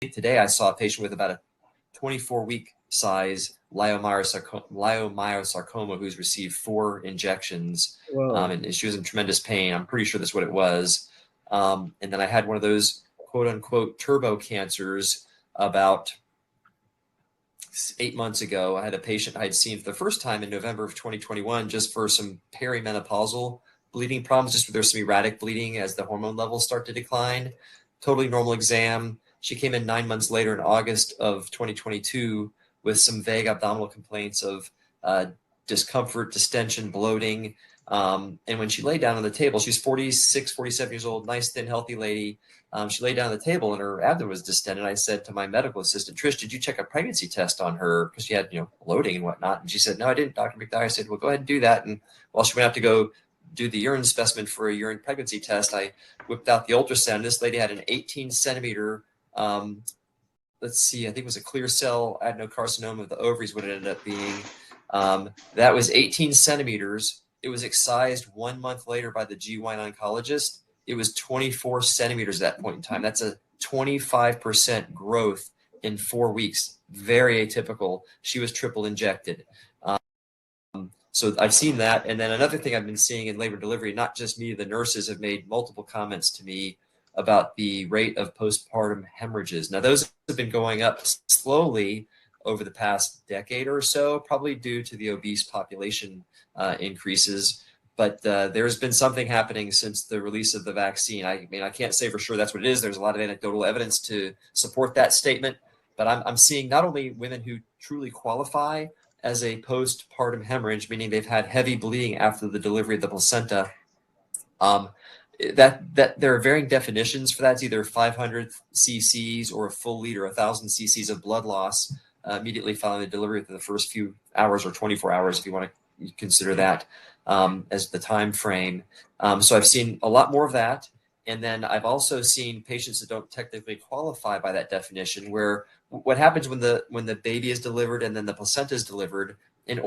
today I saw a patient with about a 24-week size leiomyosarcoma who's received 4 injections, and she was in tremendous pain. I'm pretty sure that's what it was. And then I had one of those quote unquote turbo cancers about 8 months ago. I had a patient I had seen for the first time in November of 2021 just for some perimenopausal bleeding problems, just where there's some erratic bleeding as the hormone levels start to decline. Totally normal exam. She came in 9 months later in August of 2022 with some vague abdominal complaints of discomfort, distension, bloating. And when she laid down on the table, she's 46, 47 years old, nice, thin, healthy lady. She laid down on the table and her abdomen was distended. I said to my medical assistant, Trish, did you check a pregnancy test on her? Because she had, bloating and whatnot. And she said, no, I didn't, Dr. McDyer. I said, well, go ahead and do that. And while she went out to go do the urine specimen for a urine pregnancy test, I whipped out the ultrasound. This lady had an 18 centimeter, let's see, I think it was a clear cell adenocarcinoma of the ovaries, what it ended up being. That was 18 centimeters. It was excised 1 month later by the GYN oncologist. It was 24 centimeters at that point in time. That's a 25% growth in 4 weeks. Very atypical. She was triple injected. So I've seen that. And then another thing I've been seeing in labor delivery, not just me, the nurses have made multiple comments to me about the rate of postpartum hemorrhages. Now, those have been going up slowly over the past decade or so, probably due to the obese population increases. But there's been something happening since the release of the vaccine. I mean, I can't say for sure that's what it is. There's a lot of anecdotal evidence to support that statement. But I'm seeing not only women who truly qualify as a postpartum hemorrhage, meaning they've had heavy bleeding after the delivery of the placenta, that there are varying definitions for that. It's either 500 cc's or a full liter, 1,000 cc's of blood loss immediately following the delivery within the first few hours or 24 hours, if you want to consider that as the time frame. So I've seen a lot more of that. And then I've also seen patients that don't technically qualify by that definition, where what happens when the baby is delivered and then the placenta is delivered, in